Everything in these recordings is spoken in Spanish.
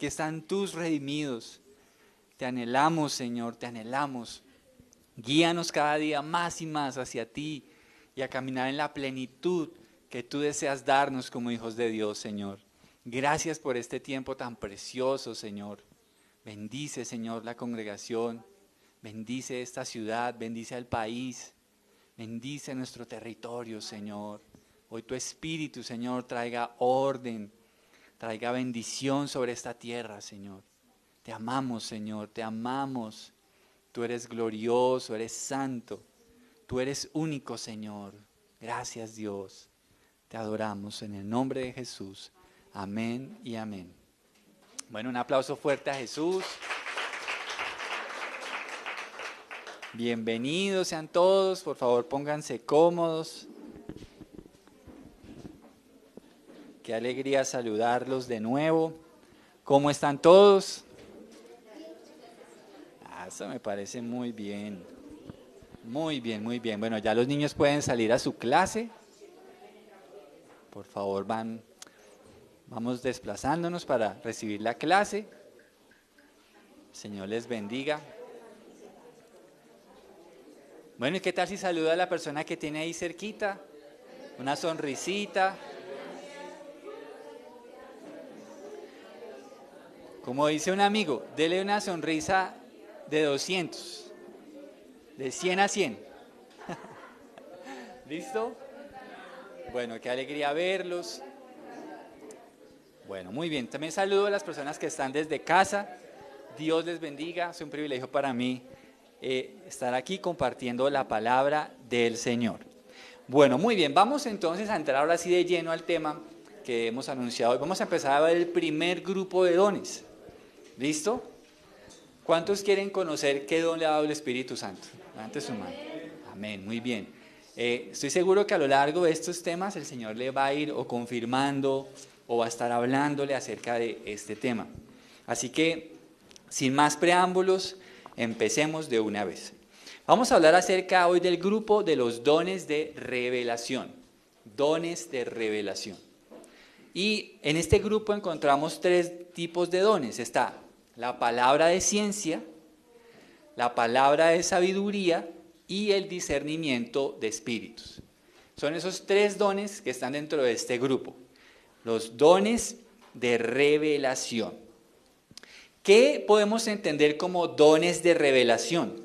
aquí están tus redimidos. Te anhelamos, Señor, te anhelamos. Guíanos cada día más y más hacia ti y a caminar en la plenitud que tú deseas darnos como hijos de Dios, Señor. Gracias por este tiempo tan precioso, Señor. Bendice, Señor, la congregación. Bendice esta ciudad, bendice al país. Bendice nuestro territorio, Señor. Hoy tu Espíritu, Señor, traiga orden, traiga bendición sobre esta tierra, Señor. Te amamos, Señor, te amamos. Tú eres glorioso, eres santo. Tú eres único, Señor. Gracias, Dios. Te adoramos en el nombre de Jesús. Amén y amén. Bueno, un aplauso fuerte a Jesús. Bienvenidos sean todos. Por favor, pónganse cómodos. Qué alegría saludarlos de nuevo. ¿Cómo están todos? Eso me parece muy bien. Muy bien, muy bien. Bueno, ya los niños pueden salir a su clase. Por favor, vamos desplazándonos para recibir la clase. El Señor les bendiga. Bueno, ¿y qué tal si saluda a la persona que tiene ahí cerquita? Una sonrisita. Como dice un amigo, dele una sonrisa de 200, de 100 a 100. ¿Listo? Bueno, qué alegría verlos. Bueno, muy bien. También saludo a las personas que están desde casa. Dios les bendiga. Es un privilegio para mí estar aquí compartiendo la palabra del Señor. Bueno, muy bien. Vamos entonces a entrar ahora sí de lleno al tema que hemos anunciado. Hoy vamos a empezar a ver el primer grupo de dones. ¿Listo? ¿Cuántos quieren conocer qué don le ha dado el Espíritu Santo? Levante su mano. Amén, muy bien. Estoy seguro que a lo largo de estos temas el Señor le va a ir o confirmando o va a estar hablándole acerca de este tema. Así que, sin más preámbulos, empecemos de una vez. Vamos a hablar acerca hoy del grupo de los dones de revelación. Dones de revelación. Y en este grupo encontramos 3 tipos de dones. Está la palabra de ciencia, la palabra de sabiduría y el discernimiento de espíritus. Son esos 3 dones que están dentro de este grupo. Los dones de revelación. ¿Qué podemos entender como dones de revelación?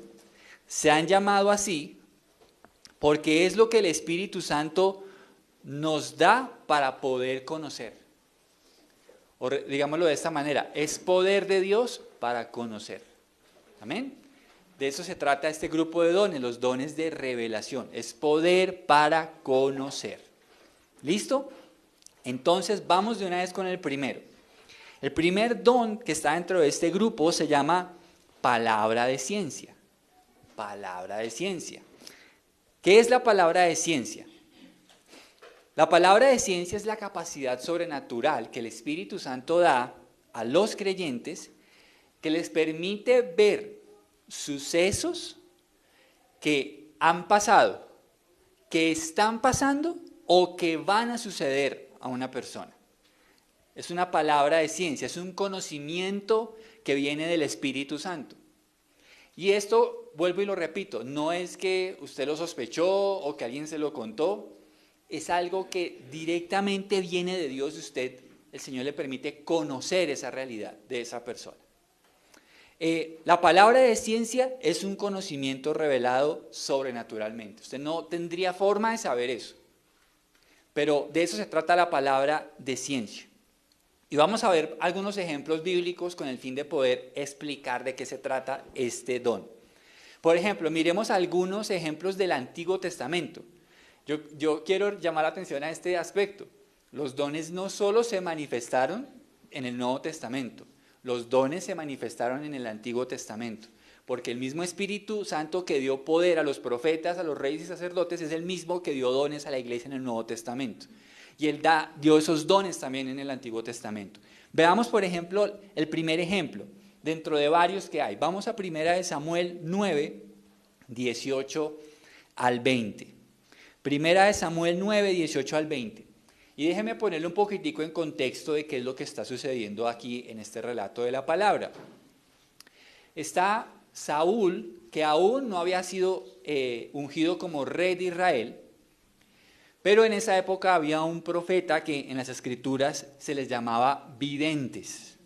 Se han llamado así porque es lo que el Espíritu Santo nos da para poder conocer. O digámoslo de esta manera, es poder de Dios para conocer. Amén. De eso se trata este grupo de dones, los dones de revelación. Es poder para conocer. ¿Listo? Entonces vamos de una vez con el primero. El primer don que está dentro de este grupo se llama palabra de ciencia. Palabra de ciencia. ¿Qué es la palabra de ciencia? La palabra de ciencia es la capacidad sobrenatural que el Espíritu Santo da a los creyentes que les permite ver sucesos que han pasado, que están pasando o que van a suceder a una persona. Es una palabra de ciencia, es un conocimiento que viene del Espíritu Santo. Y esto, vuelvo y lo repito, no es que usted lo sospechó o que alguien se lo contó. Es algo que directamente viene de Dios y usted, el Señor le permite conocer esa realidad de esa persona. La palabra de ciencia es un conocimiento revelado sobrenaturalmente. Usted no tendría forma de saber eso. Pero de eso se trata la palabra de ciencia. Y vamos a ver algunos ejemplos bíblicos con el fin de poder explicar de qué se trata este don. Por ejemplo, miremos algunos ejemplos del Antiguo Testamento. Yo quiero llamar la atención a este aspecto. Los dones no solo se manifestaron en el Nuevo Testamento, los dones se manifestaron en el Antiguo Testamento, porque el mismo Espíritu Santo que dio poder a los profetas, a los reyes y sacerdotes, es el mismo que dio dones a la iglesia en el Nuevo Testamento. Y Él dio esos dones también en el Antiguo Testamento. Veamos, por ejemplo, el primer ejemplo, dentro de varios que hay. Vamos a 1 Samuel 9, 18 al 20. 1 Samuel 9, 18 al 20. Y déjeme ponerle un poquitico en contexto de qué es lo que está sucediendo aquí en este relato de la palabra. Está Saúl, que aún no había sido ungido como rey de Israel, pero en esa época había un profeta que en las escrituras se les llamaba videntes.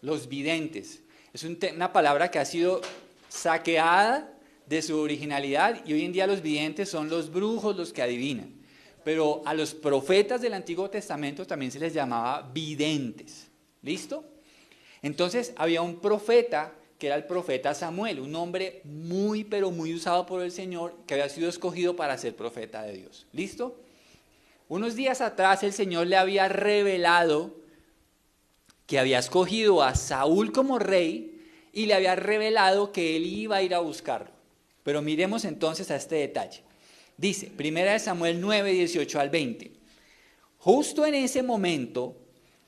Los videntes. Es una palabra que ha sido saqueada de su originalidad y hoy en día los videntes son los brujos, los que adivinan. Pero a los profetas del Antiguo Testamento también se les llamaba videntes. ¿Listo? Entonces había un profeta que era el profeta Samuel, un hombre muy pero muy usado por el Señor que había sido escogido para ser profeta de Dios. ¿Listo? Unos días atrás el Señor le había revelado que había escogido a Saúl como rey y le había revelado que él iba a ir a buscarlo. Pero miremos entonces a este detalle. Dice, 1 Samuel 9, 18 al 20. Justo en ese momento,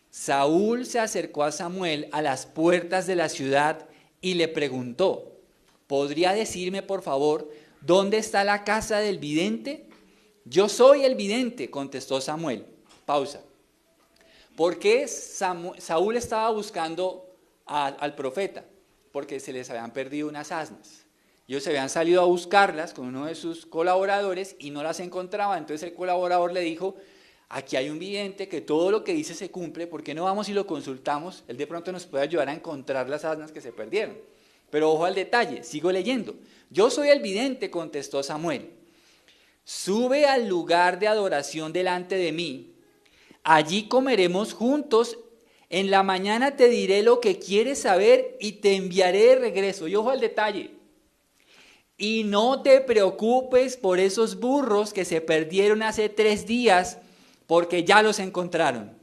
Saúl se acercó a Samuel a las puertas de la ciudad y le preguntó, ¿podría decirme por favor dónde está la casa del vidente? Yo soy el vidente, contestó Samuel. Pausa. ¿Por qué Saúl estaba buscando al profeta? Porque se les habían perdido unas asnas. Ellos se habían salido a buscarlas con uno de sus colaboradores y no las encontraban. Entonces el colaborador le dijo, aquí hay un vidente que todo lo que dice se cumple, ¿por qué no vamos y lo consultamos? Él de pronto nos puede ayudar a encontrar las asnas que se perdieron. Pero ojo al detalle, sigo leyendo. Yo soy el vidente, contestó Samuel. Sube al lugar de adoración delante de mí. Allí comeremos juntos. En la mañana te diré lo que quieres saber y te enviaré de regreso. Y ojo al detalle. Y no te preocupes por esos burros que se perdieron hace 3 días, porque ya los encontraron.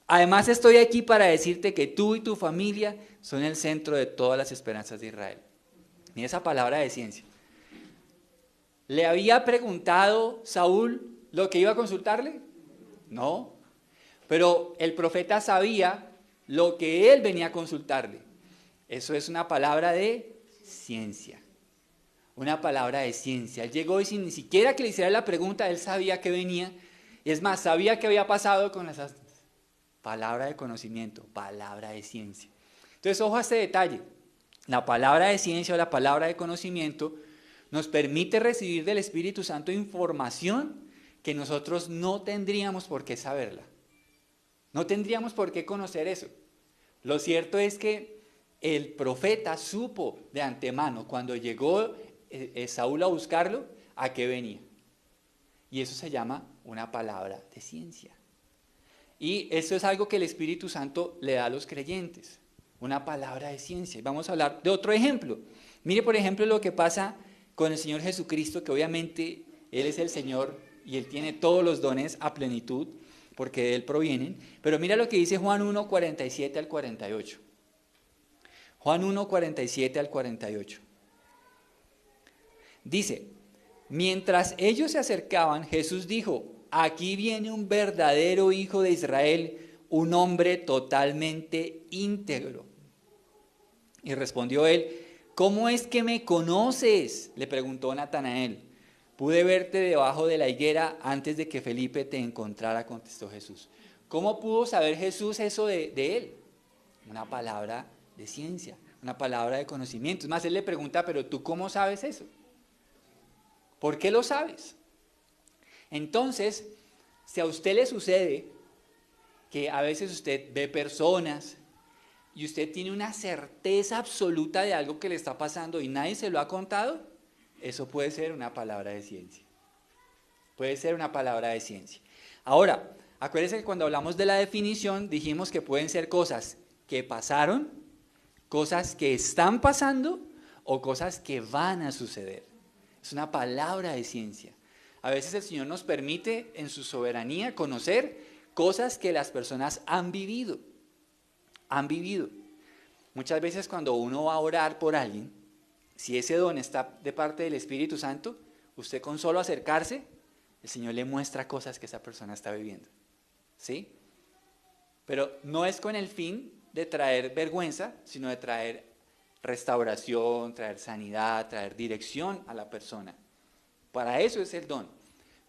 Además estoy aquí para decirte que tú y tu familia son el centro de todas las esperanzas de Israel. Ni esa palabra de ciencia. ¿Le había preguntado Saúl lo que iba a consultarle? No. Pero el profeta sabía lo que él venía a consultarle. Eso es una palabra de ciencia. Una palabra de ciencia. Él llegó y sin ni siquiera que le hiciera la pregunta, él sabía que venía. Y es más, sabía qué había pasado con las asnas. Palabra de conocimiento, palabra de ciencia. Entonces, ojo a este detalle. La palabra de ciencia o la palabra de conocimiento nos permite recibir del Espíritu Santo información que nosotros no tendríamos por qué saberla. No tendríamos por qué conocer eso. Lo cierto es que el profeta supo de antemano cuando llegó Saúl a buscarlo a qué venía. Y eso se llama una palabra de ciencia. Y eso es algo que el Espíritu Santo le da a los creyentes. Una palabra de ciencia. Y vamos a hablar de otro ejemplo. Mire por ejemplo lo que pasa con el Señor Jesucristo, que obviamente Él es el Señor y Él tiene todos los dones a plenitud, porque de Él provienen. Pero mira lo que dice Juan 1, 47 al 48. Juan 1, 47 al 48. Dice, mientras ellos se acercaban, Jesús dijo, aquí viene un verdadero hijo de Israel, un hombre totalmente íntegro. Y respondió él, ¿cómo es que me conoces? Le preguntó Natanael. Pude verte debajo de la higuera antes de que Felipe te encontrara, contestó Jesús. ¿Cómo pudo saber Jesús eso de él? Una palabra de ciencia, una palabra de conocimiento. Es más, él le pregunta, ¿pero tú cómo sabes eso? ¿Por qué lo sabes? Entonces, si a usted le sucede que a veces usted ve personas y usted tiene una certeza absoluta de algo que le está pasando y nadie se lo ha contado, eso puede ser una palabra de ciencia. Puede ser una palabra de ciencia. Ahora, acuérdense que cuando hablamos de la definición dijimos que pueden ser cosas que pasaron, cosas que están pasando o cosas que van a suceder. Es una palabra de ciencia. A veces el Señor nos permite en su soberanía conocer cosas que las personas han vivido. Han vivido. Muchas veces cuando uno va a orar por alguien, si ese don está de parte del Espíritu Santo, usted con solo acercarse, el Señor le muestra cosas que esa persona está viviendo. ¿Sí? Pero no es con el fin de traer vergüenza, sino de traer restauración, traer sanidad, traer dirección a la persona. Para eso es el don.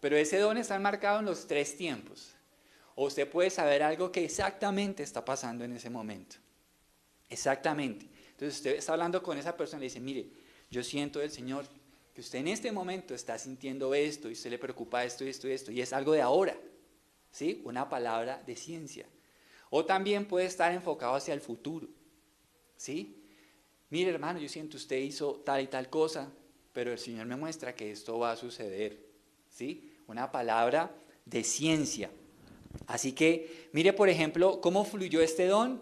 Pero ese don está enmarcado en los 3 tiempos. O usted puede saber algo que exactamente está pasando en ese momento. Exactamente. Entonces usted está hablando con esa persona y le dice, mire, yo siento del Señor que usted en este momento está sintiendo esto y usted le preocupa esto y esto y esto, y es algo de ahora, ¿sí? Una palabra de ciencia. O también puede estar enfocado hacia el futuro, ¿sí? Mire, hermano, yo siento usted hizo tal y tal cosa, pero el Señor me muestra que esto va a suceder, ¿sí? Una palabra de ciencia. Así que, mire, por ejemplo, cómo fluyó este don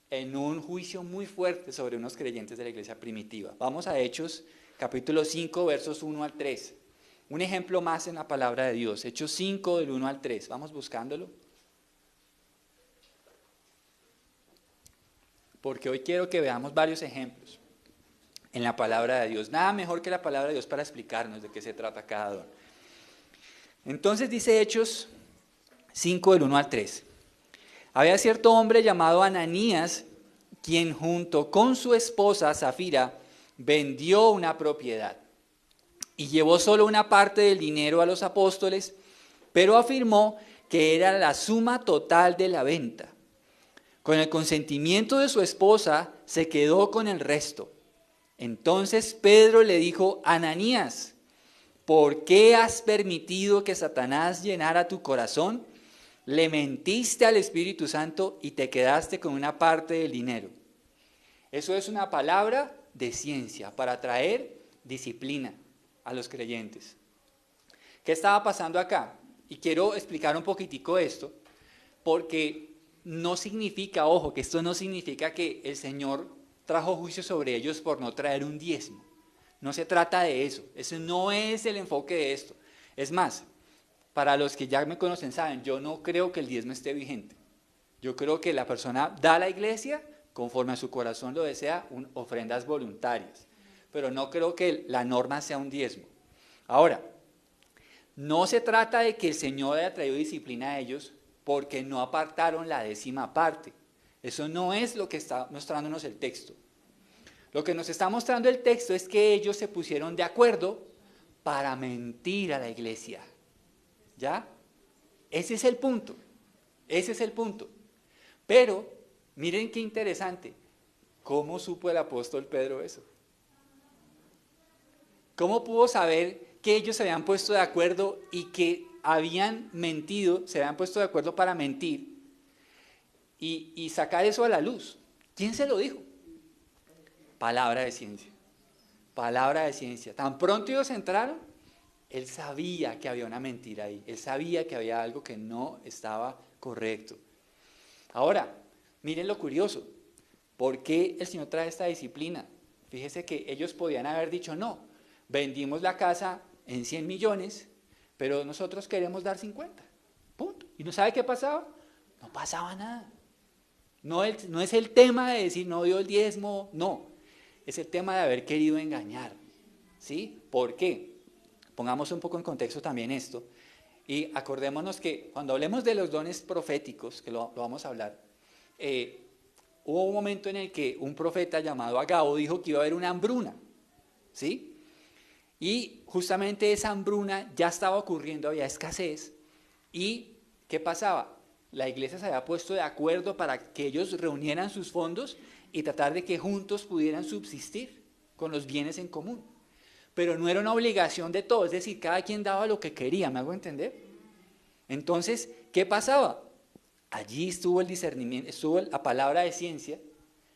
en un juicio muy fuerte sobre unos creyentes de la iglesia primitiva. Vamos a Hechos, capítulo 5, versos 1 al 3. Un ejemplo más en la palabra de Dios. Hechos 5, del 1 al 3. Vamos buscándolo. Porque hoy quiero que veamos varios ejemplos en la palabra de Dios. Nada mejor que la palabra de Dios para explicarnos de qué se trata cada don. Entonces dice Hechos 5, del 1 al 3. Había cierto hombre llamado Ananías, quien junto con su esposa Zafira vendió una propiedad y llevó solo una parte del dinero a los apóstoles, pero afirmó que era la suma total de la venta. Con el consentimiento de su esposa se quedó con el resto. Entonces Pedro le dijo, Ananías, ¿por qué has permitido que Satanás llenara tu corazón? Le mentiste al Espíritu Santo y te quedaste con una parte del dinero. Eso es una palabra de ciencia para traer disciplina a los creyentes. ¿Qué estaba pasando acá? Y quiero explicar un poquitico esto, porque no significa, ojo, que esto no significa que el Señor trajo juicio sobre ellos por no traer un diezmo. No se trata de eso. Ese no es el enfoque de esto. Es más, para los que ya me conocen saben, yo no creo que el diezmo esté vigente. Yo creo que la persona da a la iglesia conforme a su corazón lo desea, ofrendas voluntarias. Pero no creo que la norma sea un diezmo. Ahora, no se trata de que el Señor haya traído disciplina a ellos porque no apartaron la 10ª parte. Eso no es lo que está mostrándonos el texto. Lo que nos está mostrando el texto es que ellos se pusieron de acuerdo para mentir a la iglesia. ¿Ya? Ese es el punto. Ese es el punto. Pero, miren qué interesante. ¿Cómo supo el apóstol Pedro eso? ¿Cómo pudo saber que ellos se habían puesto de acuerdo y que habían mentido, se habían puesto de acuerdo para mentir y sacar eso a la luz? ¿Quién se lo dijo? Palabra de ciencia. Palabra de ciencia. Tan pronto ellos entraron, él sabía que había una mentira ahí. Él sabía que había algo que no estaba correcto. Ahora, miren lo curioso. ¿Por qué el Señor trae esta disciplina? Fíjese que ellos podían haber dicho, no, vendimos la casa en 100 millones, pero nosotros queremos dar 50. Punto. ¿Y no sabe qué pasaba? No pasaba nada. No es el tema de decir no dio el diezmo, no. Es el tema de haber querido engañar. ¿Sí? ¿Por qué? Pongamos un poco en contexto también esto. Y acordémonos que cuando hablemos de los dones proféticos, que lo vamos a hablar, hubo un momento en el que un profeta llamado Agabo dijo que iba a haber una hambruna. ¿Sí? Y justamente esa hambruna ya estaba ocurriendo, había escasez. ¿Y qué pasaba? La iglesia se había puesto de acuerdo para que ellos reunieran sus fondos y tratar de que juntos pudieran subsistir con los bienes en común. Pero no era una obligación de todos, es decir, cada quien daba lo que quería, ¿me hago entender? Entonces, ¿qué pasaba? Allí estuvo el discernimiento, estuvo la palabra de ciencia,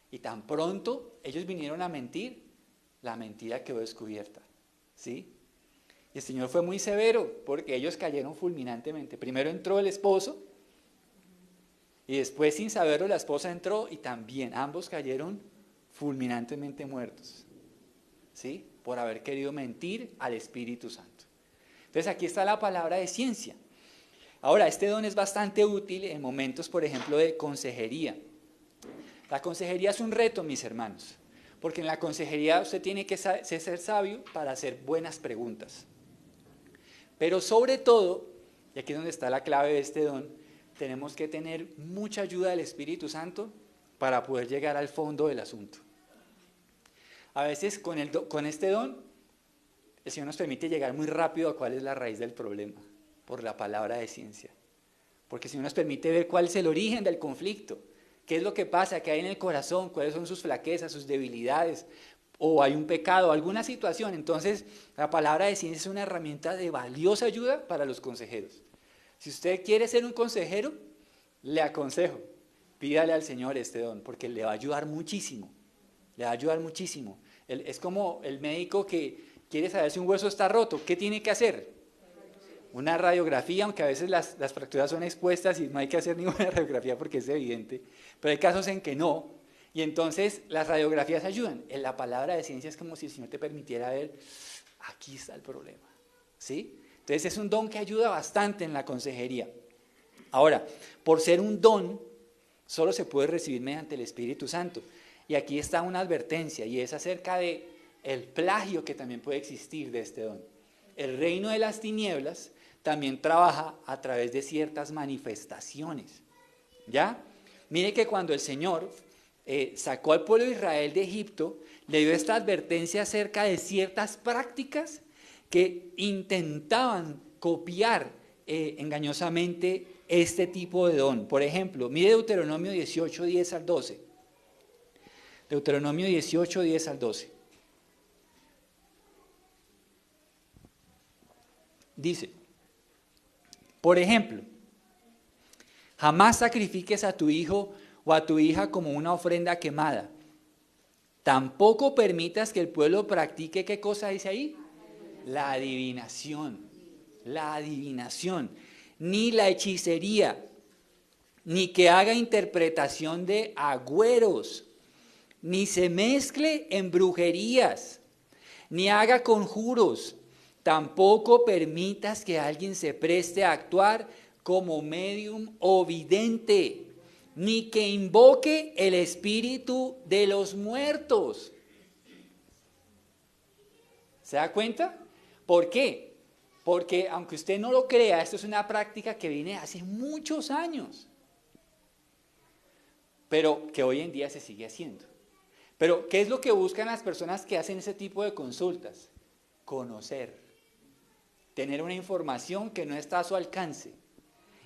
y tan pronto ellos vinieron a mentir, la mentira quedó descubierta, ¿sí? Y el Señor fue muy severo, porque ellos cayeron fulminantemente. Primero entró el esposo, y después, sin saberlo, la esposa entró, y también ambos cayeron fulminantemente muertos, ¿sí? Por haber querido mentir al Espíritu Santo. Entonces aquí está la palabra de ciencia. Ahora, este don es bastante útil en momentos, por ejemplo, de consejería. La consejería es un reto, mis hermanos, porque en la consejería usted tiene que ser sabio para hacer buenas preguntas. Pero sobre todo, y aquí es donde está la clave de este don, tenemos que tener mucha ayuda del Espíritu Santo para poder llegar al fondo del asunto. A veces con este don, el Señor nos permite llegar muy rápido a cuál es la raíz del problema, por la palabra de ciencia. porque si no nos permite ver cuál es el origen del conflicto, qué es lo que pasa, qué hay en el corazón, cuáles son sus flaquezas, sus debilidades, o hay un pecado, alguna situación. Entonces, la palabra de ciencia es una herramienta de valiosa ayuda para los consejeros. Si usted quiere ser un consejero, le aconsejo, pídale al Señor este don, porque le va a ayudar muchísimo, le va a ayudar muchísimo. Es como el médico que quiere saber si un hueso está roto, ¿qué tiene que hacer? Una radiografía, aunque a veces las fracturas son expuestas y no hay que hacer ninguna radiografía porque es evidente, pero hay casos en que no, y entonces las radiografías ayudan. En la palabra de ciencia es como si el Señor te permitiera ver, aquí está el problema, ¿sí? Entonces es un don que ayuda bastante en la consejería. Ahora, por ser un don, solo se puede recibir mediante el Espíritu Santo. Y aquí está una advertencia, y es acerca de el plagio que también puede existir de este don. El reino de las tinieblas también trabaja a través de ciertas manifestaciones. ¿Ya? Mire que cuando el Señor sacó al pueblo de Israel de Egipto, le dio esta advertencia acerca de ciertas prácticas que intentaban copiar engañosamente este tipo de don. Por ejemplo, mire Deuteronomio 18, 10 al 12. Deuteronomio 18, 10 al 12. Dice, por ejemplo, jamás sacrifiques a tu hijo o a tu hija como una ofrenda quemada. Tampoco permitas que el pueblo practique, ¿qué cosa dice ahí? La adivinación, ni la hechicería, ni que haga interpretación de agüeros, ni se mezcle en brujerías, ni haga conjuros. Tampoco permitas que alguien se preste a actuar como medium o vidente, ni que invoque el espíritu de los muertos. ¿Se da cuenta? ¿Por qué? Porque aunque usted no lo crea, esto es una práctica que viene hace muchos años, pero que hoy en día se sigue haciendo. Pero, ¿qué es lo que buscan las personas que hacen ese tipo de consultas? Conocer, tener una información que no está a su alcance,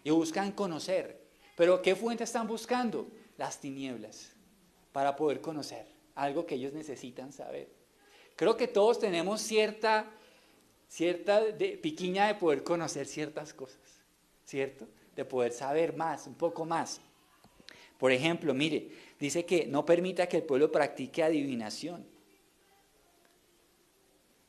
y buscan conocer. Pero, ¿qué fuente están buscando? Las tinieblas, para poder conocer algo que ellos necesitan saber. Creo que todos tenemos cierta piquiña de poder conocer ciertas cosas, ¿cierto? De poder saber más, un poco más. Por ejemplo, mire, dice que no permita que el pueblo practique adivinación,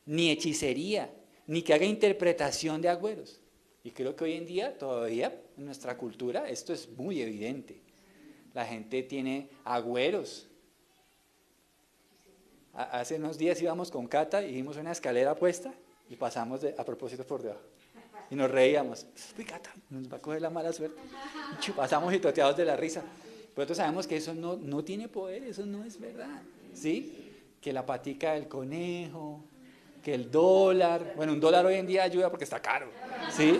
ni hechicería, ni que haga interpretación de agüeros. Y creo que hoy en día, todavía, en nuestra cultura, esto es muy evidente. La gente tiene agüeros. Hace unos días íbamos con Cata y vimos una escalera puesta y pasamos a propósito por debajo. Y nos reíamos. Uy, Cata, nos va a coger la mala suerte. Y pasamos hitoteados de la risa. Pero nosotros sabemos que eso no tiene poder, eso no es verdad. ¿Sí? Que la patica del conejo, que el dólar. Bueno, un dólar hoy en día ayuda porque está caro. ¿Sí?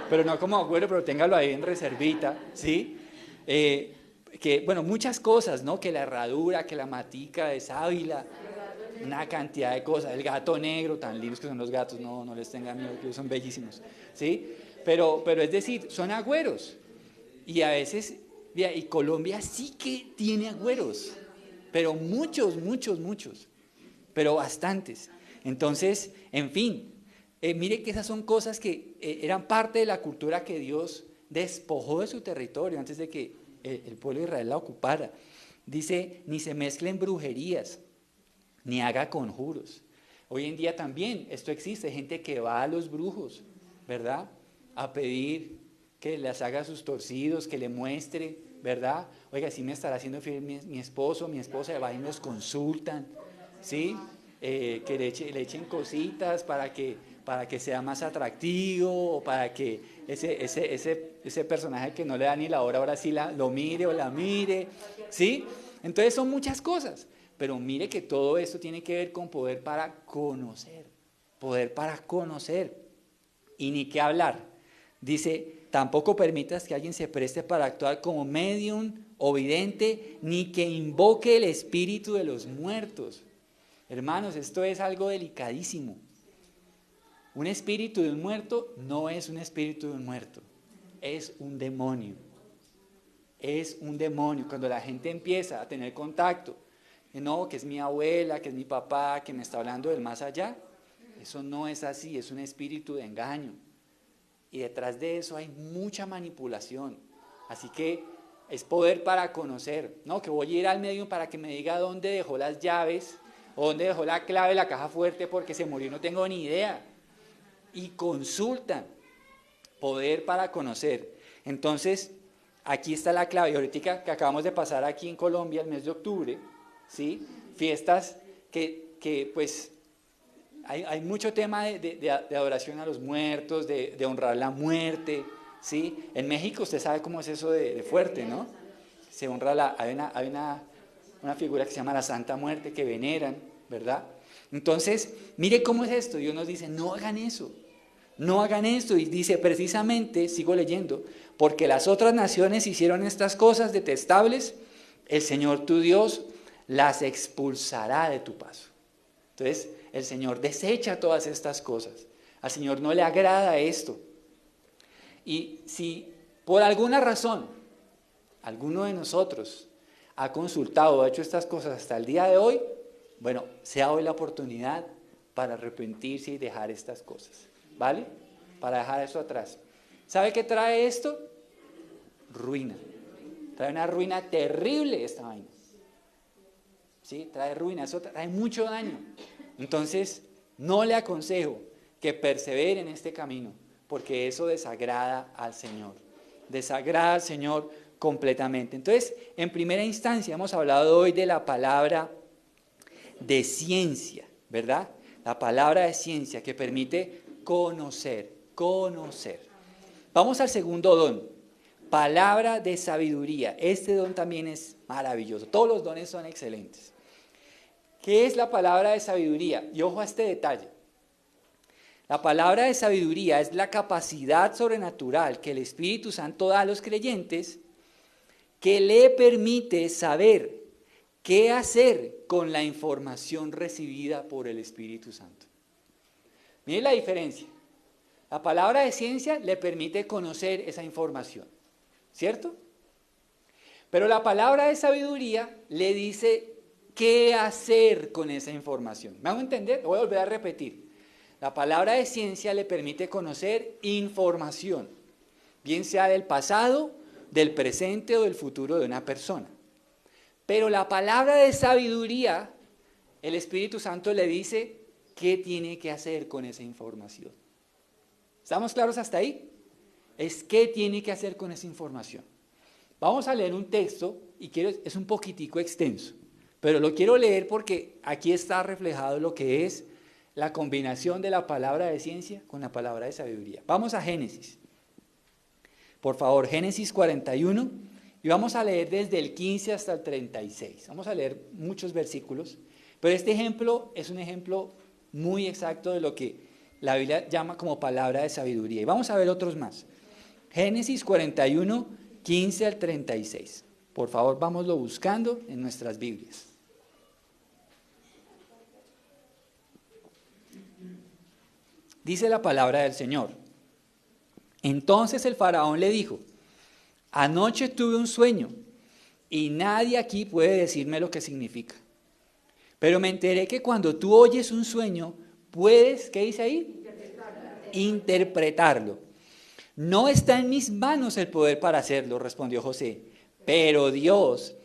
Pero no como agüero, pero téngalo ahí en reservita. ¿Sí? Bueno, muchas cosas, ¿no? Que la herradura, que la matica de sábila. Una cantidad de cosas, el gato negro, tan lindos que son los gatos, no les tengan miedo, que son bellísimos, ¿sí? Pero es decir, son agüeros, y a veces, y Colombia sí que tiene agüeros, pero muchos, pero bastantes. Entonces, en fin, mire que esas son cosas que eran parte de la cultura que Dios despojó de su territorio antes de que el pueblo de Israel la ocupara. Dice, ni se mezclen brujerías, ni haga conjuros. Hoy en día también esto existe, gente que va a los brujos, ¿verdad? A pedir que les haga sus torcidos, que le muestre, ¿verdad? Oiga, si me estará haciendo fiel mi esposo, mi esposa, va y nos consultan, ¿sí? Que le echen cositas para que sea más atractivo, o para que ese personaje que no le da ni la hora, ahora sí lo mire o la mire, ¿sí? Entonces son muchas cosas. Pero mire que todo esto tiene que ver con poder para conocer, y ni qué hablar. Dice, tampoco permitas que alguien se preste para actuar como medium o vidente, ni que invoque el espíritu de los muertos. Hermanos, esto es algo delicadísimo. Un espíritu de un muerto no es un espíritu de un muerto. es un demonio. Es un demonio. Cuando la gente empieza a tener contacto, no, que es mi abuela, que es mi papá, que me está hablando del más allá, eso no es así, es un espíritu de engaño. Y detrás de eso hay mucha manipulación. Así que es poder para conocer, ¿no? Que voy a ir al médium para que me diga dónde dejó las llaves, o dónde dejó la clave de la caja fuerte porque se murió, no tengo ni idea. Y consultan. Poder para conocer. Entonces, aquí está la clave. Y ahorita que acabamos de pasar aquí en Colombia el mes de octubre, ¿sí? Fiestas que pues hay mucho tema de adoración a los muertos, de honrar la muerte, ¿sí? En México usted sabe cómo es eso de fuerte, ¿no? Se honra hay una figura que se llama la Santa Muerte que veneran, ¿verdad? Entonces, mire cómo es esto. Dios nos dice, no hagan eso. No hagan esto, y dice precisamente, sigo leyendo, porque las otras naciones hicieron estas cosas detestables, el Señor tu Dios las expulsará de tu paso. Entonces, el Señor desecha todas estas cosas. Al Señor no le agrada esto. Y si por alguna razón alguno de nosotros ha consultado o ha hecho estas cosas hasta el día de hoy, bueno, sea hoy la oportunidad para arrepentirse y dejar estas cosas. ¿Vale? Para dejar eso atrás. ¿Sabe qué trae esto? Ruina. Trae una ruina terrible esta vaina. ¿Sí? Trae ruina, eso trae mucho daño. Entonces, no le aconsejo que persevere en este camino, porque eso desagrada al Señor. Desagrada al Señor completamente. Entonces, en primera instancia, hemos hablado hoy de la palabra de ciencia, ¿verdad? La palabra de ciencia que permite conocer. Vamos al segundo don, palabra de sabiduría. Este don también es maravilloso, todos los dones son excelentes. ¿Qué es la palabra de sabiduría? Y ojo a este detalle. La palabra de sabiduría es la capacidad sobrenatural que el Espíritu Santo da a los creyentes que le permite saber qué hacer con la información recibida por el Espíritu Santo. Miren la diferencia. La palabra de ciencia le permite conocer esa información, ¿cierto? Pero la palabra de sabiduría le dice qué hacer con esa información. ¿Me hago entender? Lo voy a volver a repetir. La palabra de ciencia le permite conocer información, bien sea del pasado, del presente o del futuro de una persona. Pero la palabra de sabiduría, el Espíritu Santo le dice qué tiene que hacer con esa información. ¿Estamos claros hasta ahí? Es qué tiene que hacer con esa información. Vamos a leer un texto, y es un poquitico extenso, pero lo quiero leer porque aquí está reflejado lo que es la combinación de la palabra de ciencia con la palabra de sabiduría. Vamos a Génesis. Por favor, Génesis 41, y vamos a leer desde el 15 hasta el 36. Vamos a leer muchos versículos, pero este ejemplo es un ejemplo muy exacto de lo que la Biblia llama como palabra de sabiduría. Y vamos a ver otros más. Génesis 41, 15 al 36. Por favor, vámoslo buscando en nuestras Biblias. Dice la palabra del Señor. Entonces el faraón le dijo, anoche tuve un sueño y nadie aquí puede decirme lo que significa. Pero me enteré que cuando tú oyes un sueño, puedes, ¿qué dice ahí? Interpretarlo. No está en mis manos el poder para hacerlo, respondió José, pero Dios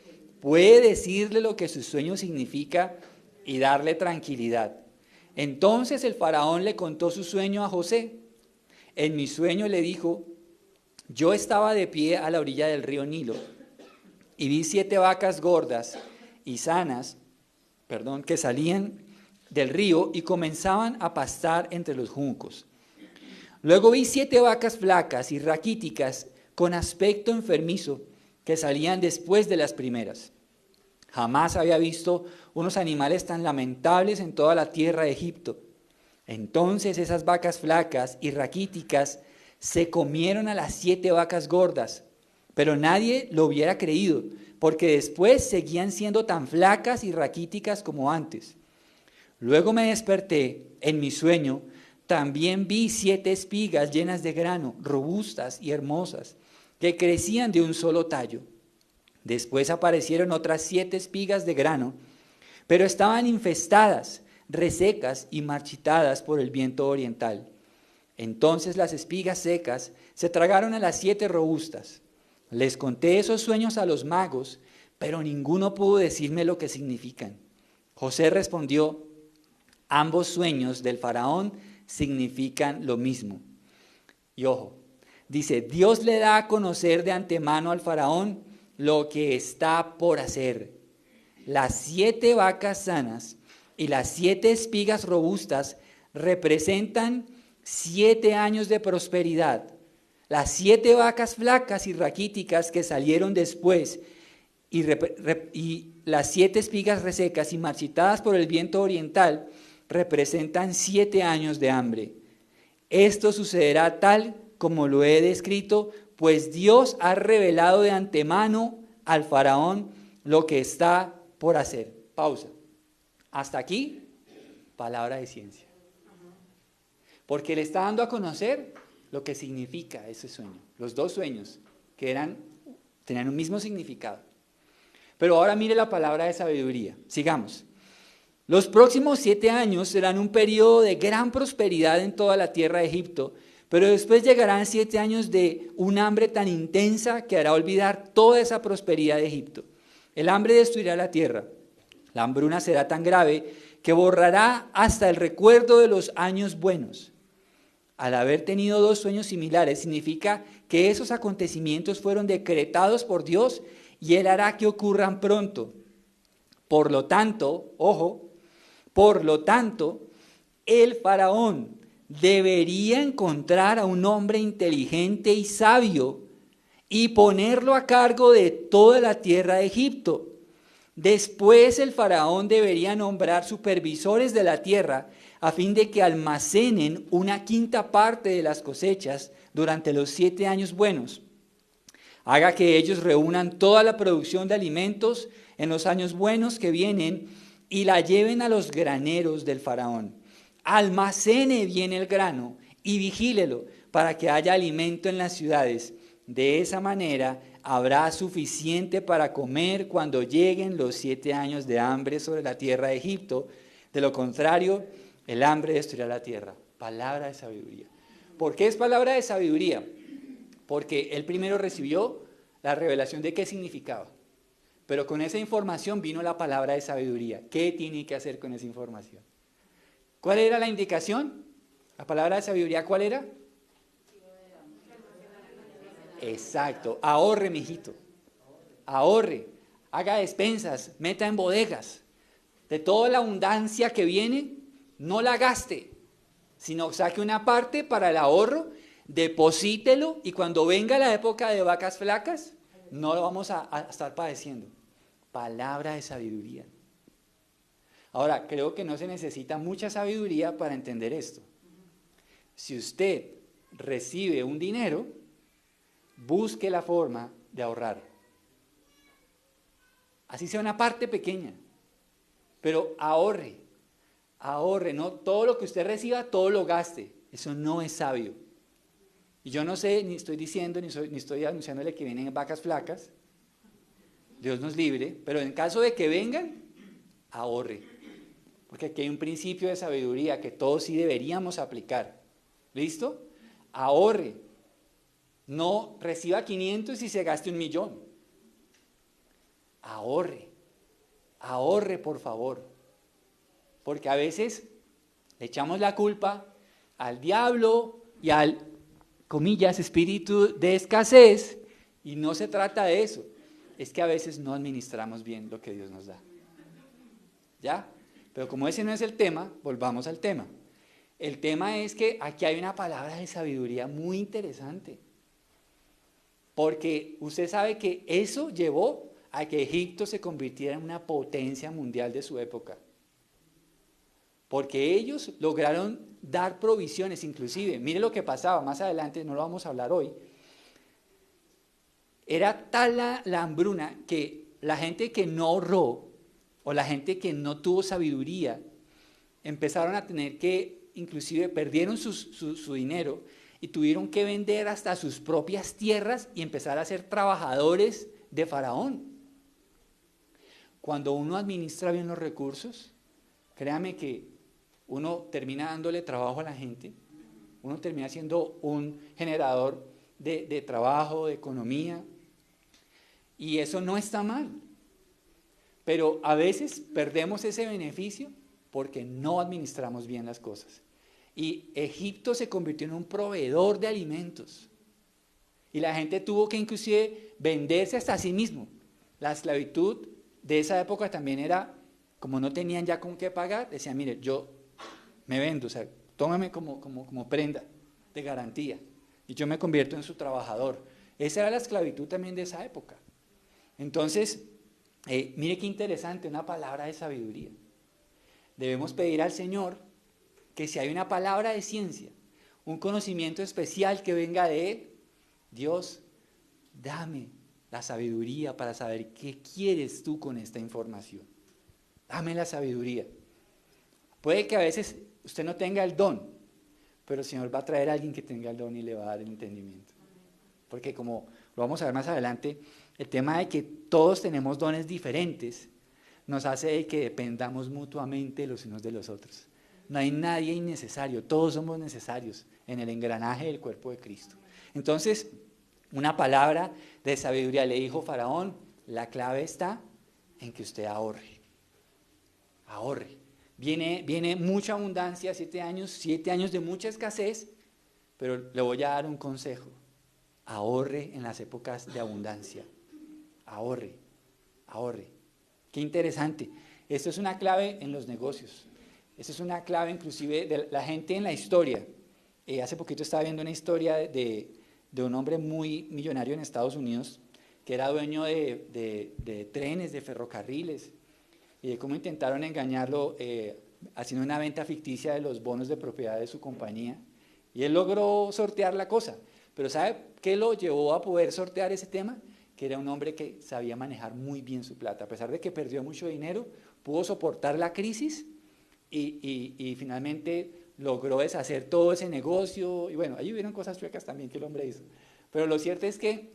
puede decirle lo que su sueño significa y darle tranquilidad. Entonces el faraón le contó su sueño a José. En mi sueño le dijo, yo estaba de pie a la orilla del río Nilo y vi 7 vacas gordas y sanas, que salían del río y comenzaban a pastar entre los juncos. Luego vi 7 vacas flacas y raquíticas con aspecto enfermizo que salían después de las primeras. Jamás había visto unos animales tan lamentables en toda la tierra de Egipto. Entonces esas vacas flacas y raquíticas se comieron a las 7 vacas gordas, pero nadie lo hubiera creído, porque después seguían siendo tan flacas y raquíticas como antes. Luego me desperté en mi sueño, también vi 7 espigas llenas de grano, robustas y hermosas, que crecían de un solo tallo. Después aparecieron otras 7 espigas de grano, pero estaban infestadas, resecas y marchitadas por el viento oriental. Entonces las espigas secas se tragaron a las 7 robustas. Les conté esos sueños a los magos, pero ninguno pudo decirme lo que significan. José respondió: ambos sueños del faraón significan lo mismo. Y ojo, dice, Dios le da a conocer de antemano al faraón lo que está por hacer. Las 7 vacas sanas y las 7 espigas robustas representan 7 años de prosperidad. Las 7 vacas flacas y raquíticas que salieron después y las 7 espigas resecas y marchitadas por el viento oriental representan 7 años de hambre. Esto sucederá tal como lo he descrito, pues Dios ha revelado de antemano al faraón lo que está por hacer. Pausa. Hasta aquí, palabra de ciencia. Porque le está dando a conocer lo que significa ese sueño. Los 2 sueños que tenían un mismo significado. Pero ahora mire la palabra de sabiduría. Sigamos. Los próximos 7 años serán un periodo de gran prosperidad en toda la tierra de Egipto, pero después llegarán 7 años de un hambre tan intensa que hará olvidar toda esa prosperidad de Egipto. El hambre destruirá la tierra. La hambruna será tan grave que borrará hasta el recuerdo de los años buenos. Al haber tenido 2 sueños similares, significa que esos acontecimientos fueron decretados por Dios y Él hará que ocurran pronto. Por lo tanto, ojo, el faraón debería encontrar a un hombre inteligente y sabio y ponerlo a cargo de toda la tierra de Egipto. Después el faraón debería nombrar supervisores de la tierra a fin de que almacenen una 1/5 parte de las cosechas durante los 7 años buenos. Haga que ellos reúnan toda la producción de alimentos en los años buenos que vienen y la lleven a los graneros del faraón. Almacene bien el grano y vigílelo para que haya alimento en las ciudades. De esa manera habrá suficiente para comer cuando lleguen los 7 años de hambre sobre la tierra de Egipto. De lo contrario, el hambre destruirá la tierra. Palabra de sabiduría. ¿Por qué es palabra de sabiduría? Porque él primero recibió la revelación de qué significaba. Pero con esa información vino la palabra de sabiduría. ¿Qué tiene que hacer con esa información? ¿Cuál era la indicación? La palabra de sabiduría, ¿cuál era? Exacto, ahorre, mijito. Ahorre, haga despensas, meta en bodegas. De toda la abundancia que viene, no la gaste, sino saque una parte para el ahorro, deposítelo y cuando venga la época de vacas flacas, no lo vamos a estar padeciendo. Palabra de sabiduría. Ahora, creo que no se necesita mucha sabiduría para entender esto. Si usted recibe un dinero, busque la forma de ahorrar. Así sea una parte pequeña, pero ahorre, no todo lo que usted reciba, todo lo gaste. Eso no es sabio. Y yo no sé, ni estoy diciendo, ni estoy anunciándole que vienen vacas flacas. Dios nos libre, pero en caso de que vengan, ahorre. Porque aquí hay un principio de sabiduría que todos sí deberíamos aplicar. ¿Listo? Ahorre. No reciba 500 y se gaste 1.000.000. Ahorre por favor. Porque a veces le echamos la culpa al diablo y al, comillas, espíritu de escasez, y no se trata de eso. Es que a veces no administramos bien lo que Dios nos da. ¿Ya? Pero como ese no es el tema, volvamos al tema. El tema es que aquí hay una palabra de sabiduría muy interesante. Porque usted sabe que eso llevó a que Egipto se convirtiera en una potencia mundial de su época. Porque ellos lograron dar provisiones, inclusive, mire lo que pasaba, más adelante, no lo vamos a hablar hoy. Era tal la hambruna que la gente que no ahorró, o la gente que no tuvo sabiduría, empezaron a tener que inclusive perdieron su dinero y tuvieron que vender hasta sus propias tierras y empezar a ser trabajadores de Faraón. Cuando uno administra bien los recursos, créame que uno termina dándole trabajo a la gente, uno termina siendo un generador de trabajo, de economía, y eso no está mal. Pero a veces perdemos ese beneficio porque no administramos bien las cosas. Y Egipto se convirtió en un proveedor de alimentos. Y la gente tuvo que inclusive venderse hasta a sí mismo. La esclavitud de esa época también era, como no tenían ya con qué pagar, decían, mire, yo me vendo, o sea, tómame como prenda de garantía. Y yo me convierto en su trabajador. Esa era la esclavitud también de esa época. Entonces, mire qué interesante, una palabra de sabiduría. Debemos pedir al Señor que si hay una palabra de ciencia, un conocimiento especial que venga de Él, Dios, dame la sabiduría para saber qué quieres tú con esta información. Dame la sabiduría. Puede que a veces usted no tenga el don, pero el Señor va a traer a alguien que tenga el don y le va a dar el entendimiento. Porque como lo vamos a ver más adelante, el tema de que todos tenemos dones diferentes nos hace de que dependamos mutuamente los unos de los otros. No hay nadie innecesario, todos somos necesarios en el engranaje del cuerpo de Cristo. Entonces, una palabra de sabiduría le dijo Faraón, la clave está en que usted ahorre. Ahorre. Viene mucha abundancia, 7 años de mucha escasez, pero le voy a dar un consejo. Ahorre en las épocas de abundancia. Ahorre. Qué interesante. Esto es una clave en los negocios. Esto es una clave inclusive de la gente en la historia. Hace poquito estaba viendo una historia de un hombre muy millonario en Estados Unidos que era dueño de trenes, de ferrocarriles, y de cómo intentaron engañarlo haciendo una venta ficticia de los bonos de propiedad de su compañía. Y él logró sortear la cosa. Pero ¿sabe qué lo llevó a poder sortear ese tema? Que era un hombre que sabía manejar muy bien su plata. A pesar de que perdió mucho dinero, pudo soportar la crisis y finalmente logró deshacer todo ese negocio. Y bueno, ahí hubieron cosas chuecas también que el hombre hizo. Pero lo cierto es que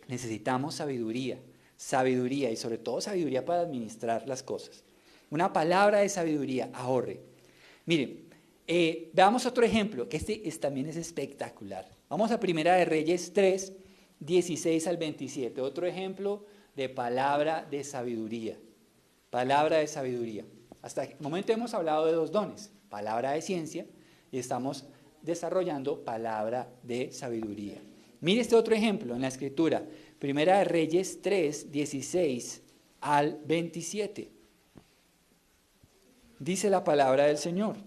necesitamos sabiduría y sobre todo sabiduría para administrar las cosas. Una palabra de sabiduría, ahorre. Mire, veamos otro ejemplo, que también es espectacular. Vamos a Primera de Reyes 3, 16 al 27, otro ejemplo de palabra de sabiduría. Palabra de sabiduría. Hasta el momento hemos hablado de 2 dones, palabra de ciencia, y estamos desarrollando palabra de sabiduría. Mire este otro ejemplo en la Escritura, Primera de Reyes 3, 16 al 27. Dice la palabra del Señor.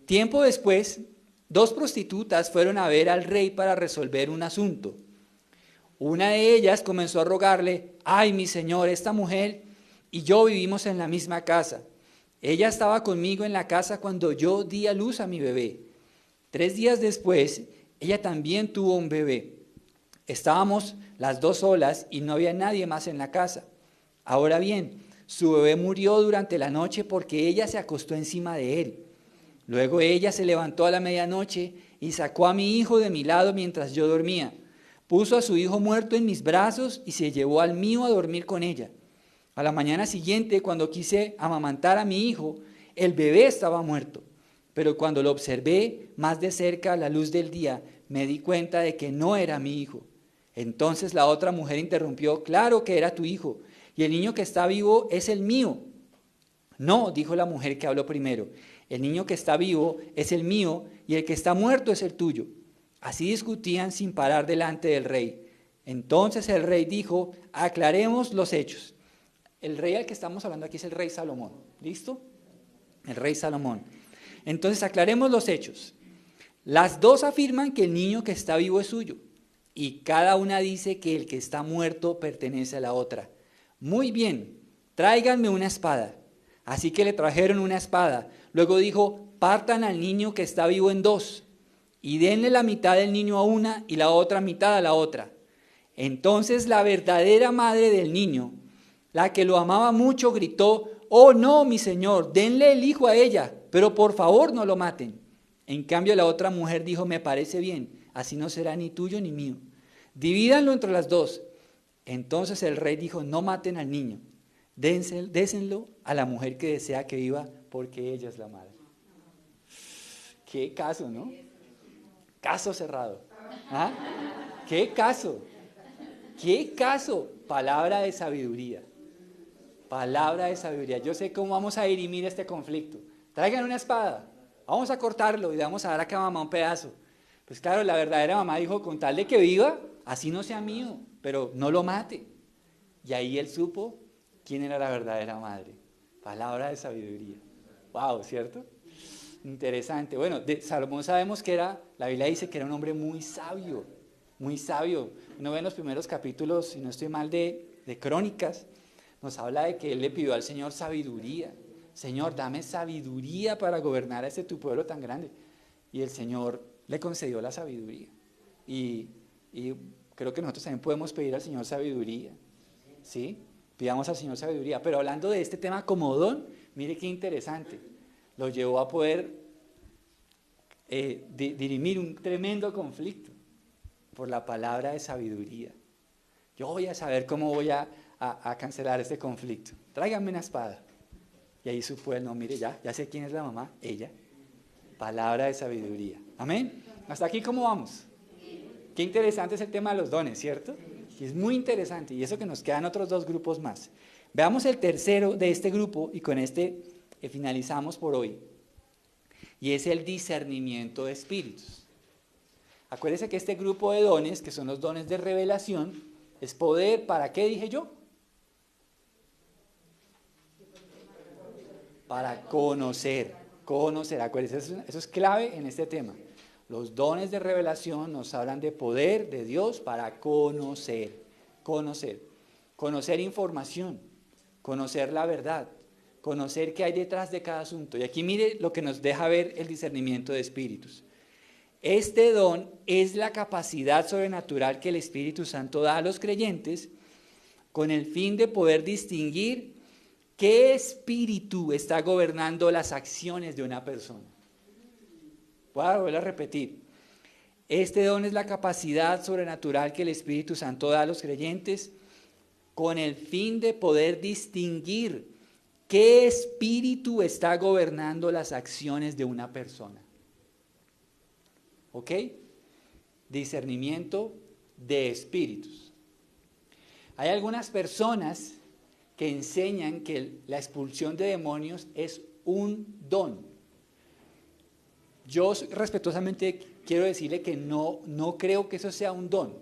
Tiempo después, 2 prostitutas fueron a ver al rey para resolver un asunto. Una de ellas comenzó a rogarle, ay, mi señor, esta mujer y yo vivimos en la misma casa. Ella estaba conmigo en la casa cuando yo di a luz a mi bebé. 3 días después, ella también tuvo un bebé. Estábamos las 2 solas y no había nadie más en la casa. Ahora bien, su bebé murió durante la noche porque ella se acostó encima de él. Luego ella se levantó a la medianoche y sacó a mi hijo de mi lado mientras yo dormía. Puso a su hijo muerto en mis brazos y se llevó al mío a dormir con ella. A la mañana siguiente, cuando quise amamantar a mi hijo, el bebé estaba muerto. Pero cuando lo observé más de cerca a la luz del día, me di cuenta de que no era mi hijo. Entonces la otra mujer interrumpió, claro que era tu hijo, y el niño que está vivo es el mío. No, dijo la mujer que habló primero, el niño que está vivo es el mío y el que está muerto es el tuyo. Así discutían sin parar delante del rey. Entonces el rey dijo, aclaremos los hechos. El rey al que estamos hablando aquí es el rey Salomón. ¿Listo? El rey Salomón. Entonces aclaremos los hechos. Las 2 afirman que el niño que está vivo es suyo y cada una dice que el que está muerto pertenece a la otra. Muy bien, tráiganme una espada. Así que le trajeron una espada. Luego dijo, partan al niño que está vivo en 2 y denle la mitad del niño a una y la otra mitad a la otra. Entonces la verdadera madre del niño, la que lo amaba mucho, gritó, oh no, mi señor, denle el hijo a ella, pero por favor no lo maten. En cambio la otra mujer dijo, me parece bien, así no será ni tuyo ni mío. Divídanlo entre las dos. Entonces el rey dijo, no maten al niño, désenlo a la mujer que desea que viva, porque ella es la madre. Qué caso, ¿no? Caso cerrado. ¿Ah? ¿Qué caso? ¿Qué caso? Palabra de sabiduría. Palabra de sabiduría. Yo sé cómo vamos a dirimir este conflicto. Traigan una espada. Vamos a cortarlo y le vamos a dar a cada mamá un pedazo. Pues claro, la verdadera mamá dijo, con tal de que viva, así no sea mío, pero no lo mate. Y ahí él supo quién era la verdadera madre. Palabra de sabiduría. Wow, ¿cierto? Interesante. Bueno, de Salomón sabemos que la Biblia dice que era un hombre muy sabio, muy sabio. Uno ve en los primeros capítulos, si no estoy mal, de Crónicas, nos habla de que él le pidió al Señor sabiduría. Señor, dame sabiduría para gobernar a tu pueblo tan grande. Y el Señor le concedió la sabiduría. Y creo que nosotros también podemos pedir al Señor sabiduría. ¿Sí? Pidamos al Señor sabiduría. Pero hablando de este tema como don, mire qué interesante. Lo llevó a poder dirimir un tremendo conflicto por la palabra de sabiduría. Yo voy a saber cómo voy a cancelar este conflicto. Tráiganme una espada. Y ahí supo él, no, mire, ya sé quién es la mamá, ella. Palabra de sabiduría. Amén. ¿Hasta aquí cómo vamos? Qué interesante es el tema de los dones, ¿cierto? Y es muy interesante. Y eso que nos quedan otros dos grupos más. Veamos el tercero de este grupo y con este finalizamos por hoy. Y es el discernimiento de espíritus. Acuérdense que este grupo de dones, que son los dones de revelación, es poder, ¿para qué dije yo? Para conocer, acuérdense, eso es clave en este tema. Los dones de revelación nos hablan de poder de Dios para conocer información, conocer la verdad, conocer qué hay detrás de cada asunto. Y aquí mire lo que nos deja ver el discernimiento de espíritus. Este don es la capacidad sobrenatural que el Espíritu Santo da a los creyentes con el fin de poder distinguir qué espíritu está gobernando las acciones de una persona. Voy a volver a repetir. Este don es la capacidad sobrenatural que el Espíritu Santo da a los creyentes con el fin de poder distinguir qué espíritu está gobernando las acciones de una persona. ¿Ok? Discernimiento de espíritus. Hay algunas personas que enseñan que la expulsión de demonios es un don. Yo respetuosamente quiero decirle que no creo que eso sea un don.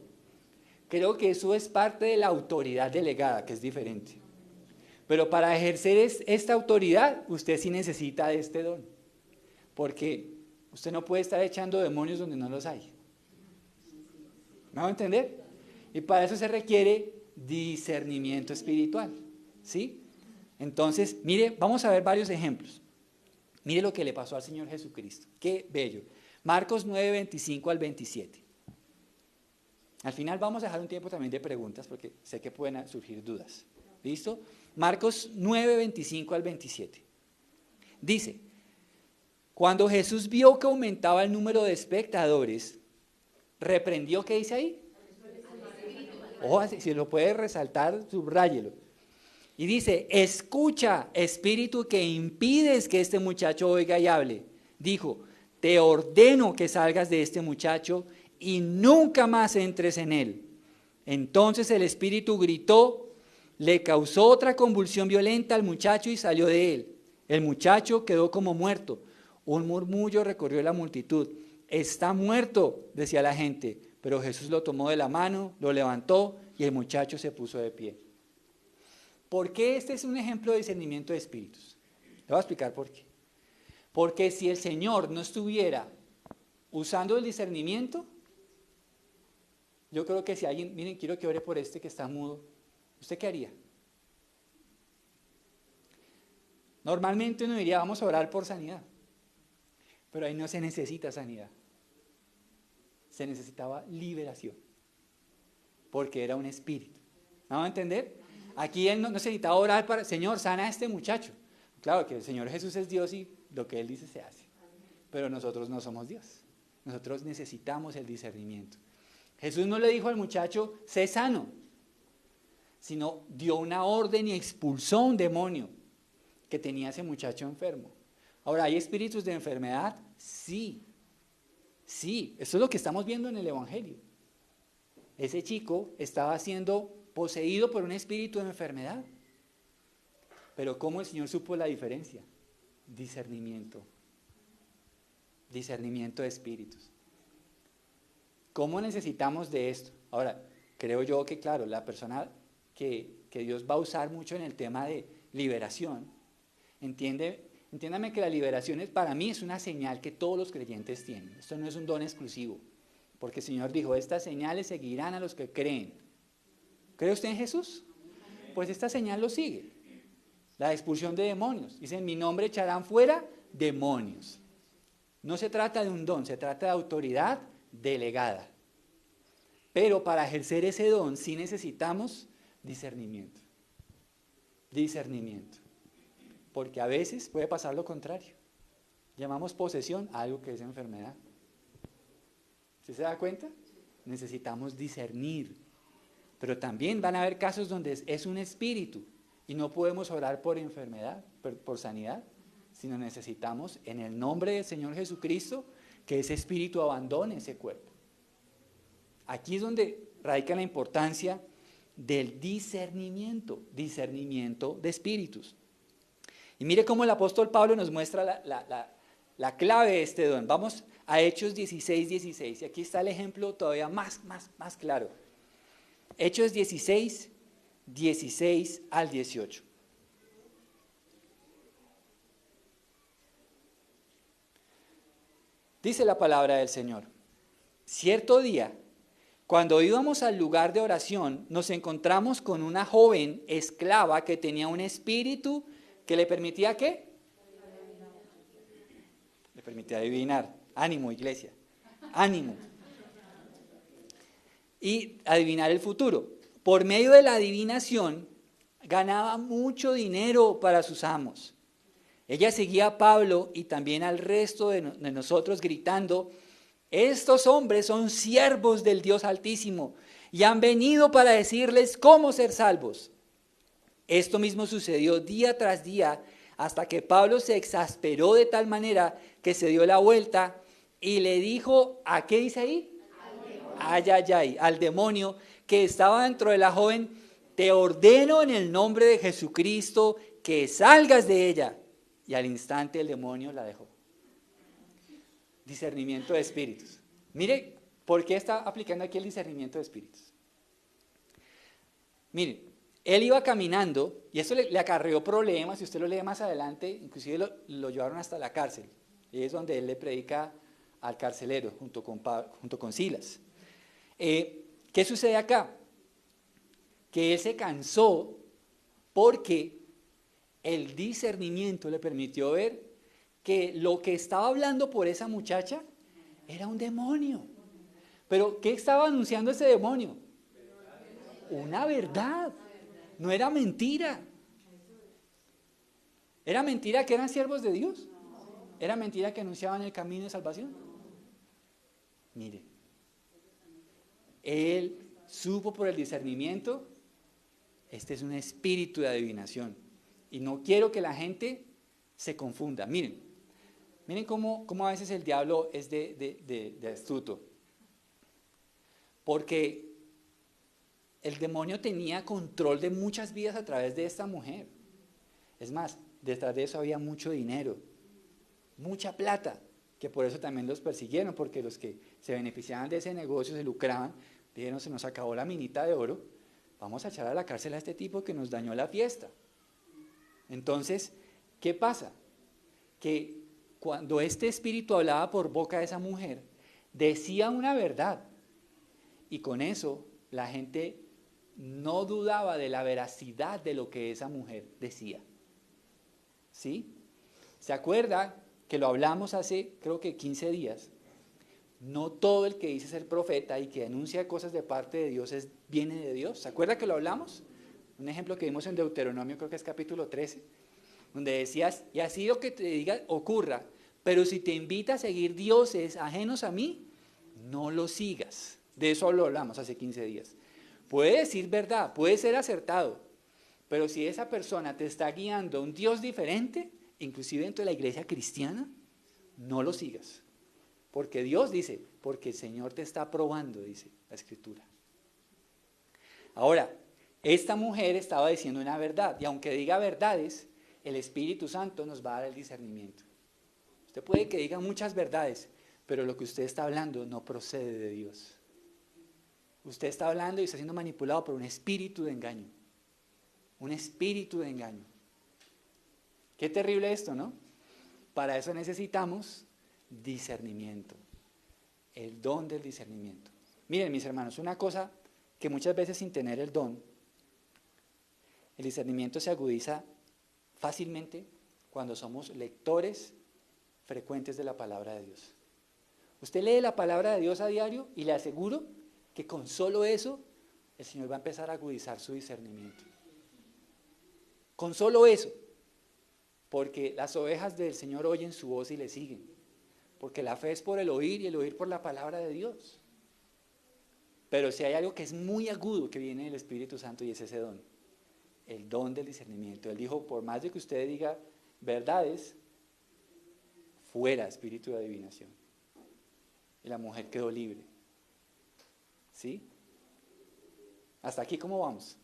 Creo que eso es parte de la autoridad delegada, que es diferente. Pero para ejercer esta autoridad, usted sí necesita de este don. Porque usted no puede estar echando demonios donde no los hay. ¿Me va a entender? Y para eso se requiere discernimiento espiritual. ¿Sí? Entonces, mire, vamos a ver varios ejemplos. Mire lo que le pasó al Señor Jesucristo. Qué bello. Marcos 9, 25 al 27. Al final vamos a dejar un tiempo también de preguntas porque sé que pueden surgir dudas. ¿Listo? Marcos 9, 25 al 27. Dice, cuando Jesús vio que aumentaba el número de espectadores, reprendió, ¿qué dice ahí? Ojo, si lo puede resaltar, subráyelo. Y dice, escucha, espíritu que impides que este muchacho oiga y hable. Dijo, te ordeno que salgas de este muchacho y nunca más entres en él. Entonces el espíritu gritó, le causó otra convulsión violenta al muchacho y salió de él. El muchacho quedó como muerto. Un murmullo recorrió la multitud. Está muerto, decía la gente. Pero Jesús lo tomó de la mano, lo levantó y el muchacho se puso de pie. ¿Por qué este es un ejemplo de discernimiento de espíritus? Le voy a explicar por qué. Porque si el Señor no estuviera usando el discernimiento, yo creo que si alguien, miren, quiero que ore por este que está mudo, ¿usted qué haría? Normalmente uno diría, vamos a orar por sanidad, pero ahí no se necesita sanidad. Se necesitaba liberación, porque era un espíritu. ¿Me van a entender? Aquí él no necesitaba orar para, Señor, sana a este muchacho. Claro que el Señor Jesús es Dios y lo que Él dice se hace. Pero nosotros no somos Dios. Nosotros necesitamos el discernimiento. Jesús no le dijo al muchacho, sé sano, sino dio una orden y expulsó un demonio que tenía ese muchacho enfermo. Ahora, ¿hay espíritus de enfermedad? Sí. Sí, eso es lo que estamos viendo en el Evangelio. Ese chico estaba siendo poseído por un espíritu de enfermedad. Pero ¿cómo el Señor supo la diferencia? Discernimiento. Discernimiento de espíritus. ¿Cómo necesitamos de esto? Ahora, creo yo que, claro, la persona que Dios va a usar mucho en el tema de liberación, entiéndame que la liberación para mí es una señal que todos los creyentes tienen. Esto no es un don exclusivo, porque el Señor dijo, estas señales seguirán a los que creen. ¿Cree usted en Jesús? Pues esta señal lo sigue. La expulsión de demonios. Dice, en mi nombre echarán fuera demonios. No se trata de un don, se trata de autoridad delegada. Pero para ejercer ese don sí necesitamos discernimiento. Discernimiento. Porque a veces puede pasar lo contrario. Llamamos posesión a algo que es enfermedad. ¿Sí se da cuenta? Necesitamos discernir. Pero también van a haber casos donde es un espíritu y no podemos orar por enfermedad, por sanidad, sino necesitamos en el nombre del Señor Jesucristo que ese espíritu abandone ese cuerpo. Aquí es donde radica la importancia del discernimiento de espíritus. Y mire cómo el apóstol Pablo nos muestra la clave de este don. Vamos a Hechos 16:16, y aquí está el ejemplo todavía más claro. Hechos 16 al 18. Dice la palabra del Señor. Cierto día, cuando íbamos al lugar de oración, nos encontramos con una joven esclava que tenía un espíritu que le permitía ¿qué? Le permitía adivinar. Ánimo, iglesia. Ánimo. Y adivinar el futuro. Por medio de la adivinación, ganaba mucho dinero para sus amos. Ella seguía a Pablo y también al resto de nosotros gritando, estos hombres son siervos del Dios Altísimo y han venido para decirles cómo ser salvos. Esto mismo sucedió día tras día hasta que Pablo se exasperó de tal manera que se dio la vuelta y le dijo, ¿a qué dice ahí? Al demonio que estaba dentro de la joven, te ordeno en el nombre de Jesucristo que salgas de ella. Y al instante el demonio la dejó. Discernimiento de espíritus. Mire, ¿por qué está aplicando aquí el discernimiento de espíritus? Mire, él iba caminando y eso le acarreó problemas. Si usted lo lee más adelante, inclusive lo llevaron hasta la cárcel. Y es donde él le predica al carcelero junto con Silas. ¿Qué sucede acá? Que él se cansó porque el discernimiento le permitió ver que lo que estaba hablando por esa muchacha era un demonio. Pero ¿qué estaba anunciando ese demonio? Una verdad. No era mentira. ¿Era mentira que eran siervos de Dios? ¿Era mentira que anunciaban el camino de salvación? Mire, él supo por el discernimiento, este es un espíritu de adivinación. Y no quiero que la gente se confunda. Miren cómo a veces el diablo es de astuto. Porque el demonio tenía control de muchas vidas a través de esta mujer. Es más, detrás de eso había mucho dinero, mucha plata, que por eso también los persiguieron, porque los que se beneficiaban de ese negocio, se lucraban, dijeron, se nos acabó la minita de oro, vamos a echar a la cárcel a este tipo que nos dañó la fiesta. Entonces, ¿qué pasa? Que cuando este espíritu hablaba por boca de esa mujer, decía una verdad, y con eso la gente no dudaba de la veracidad de lo que esa mujer decía. ¿Sí? ¿Se acuerda que lo hablamos hace, creo que 15 días? No todo el que dice ser profeta y que anuncia cosas de parte de Dios viene de Dios. ¿Se acuerda que lo hablamos? Un ejemplo que vimos en Deuteronomio, creo que es capítulo 13. donde decías, y así lo que te diga ocurra, pero si te invita a seguir dioses ajenos a mí, no lo sigas. De eso lo hablamos hace 15 días. Puede decir verdad, puede ser acertado, pero si esa persona te está guiando a un Dios diferente, inclusive dentro de la iglesia cristiana, no lo sigas. Porque Dios dice, porque el Señor te está probando, dice la Escritura. Ahora, esta mujer estaba diciendo una verdad, y aunque diga verdades, el Espíritu Santo nos va a dar el discernimiento. Usted puede que diga muchas verdades, pero lo que usted está hablando no procede de Dios. Usted está hablando y está siendo manipulado por un espíritu de engaño. Un espíritu de engaño. Qué terrible esto, ¿no? Para eso necesitamos discernimiento. El don del discernimiento. Miren, mis hermanos, una cosa que muchas veces sin tener el don, el discernimiento se agudiza fácilmente cuando somos lectores frecuentes de la palabra de Dios. Usted lee la palabra de Dios a diario y le aseguro que con solo eso el Señor va a empezar a agudizar su discernimiento. Con solo eso. Porque las ovejas del Señor oyen su voz y le siguen. Porque la fe es por el oír y el oír por la palabra de Dios. Pero si hay algo que es muy agudo que viene del Espíritu Santo y es ese don. El don del discernimiento. Él dijo, por más de que usted diga verdades, fuera espíritu de adivinación. Y la mujer quedó libre. ¿Sí? ¿Hasta aquí cómo vamos?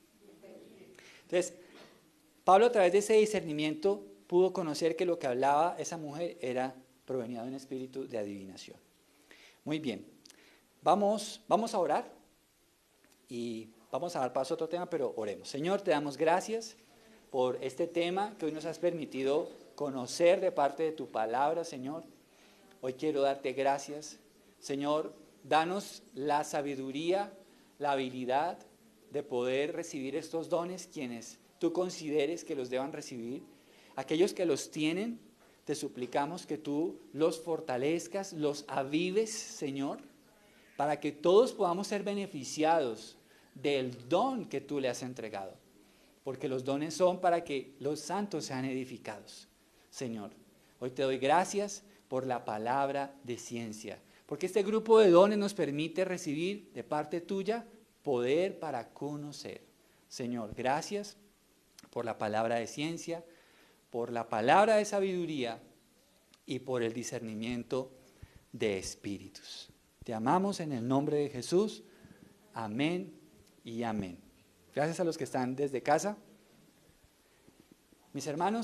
Entonces, Pablo a través de ese discernimiento pudo conocer que lo que hablaba esa mujer era provenido de un espíritu de adivinación. Muy bien, vamos a orar y vamos a dar paso a otro tema, pero oremos. Señor, te damos gracias por este tema que hoy nos has permitido conocer de parte de tu palabra, Señor. Hoy quiero darte gracias. Señor, danos la sabiduría, la habilidad de poder recibir estos dones, quienes tú consideres que los deban recibir. Aquellos que los tienen, te suplicamos que tú los fortalezcas, los avives, Señor, para que todos podamos ser beneficiados del don que tú le has entregado. Porque los dones son para que los santos sean edificados. Señor, hoy te doy gracias por la palabra de ciencia. Porque este grupo de dones nos permite recibir de parte tuya poder para conocer. Señor, gracias por la palabra de ciencia, por la palabra de sabiduría y por el discernimiento de espíritus. Te amamos en el nombre de Jesús. Amén y amén. Gracias a los que están desde casa. Mis hermanos,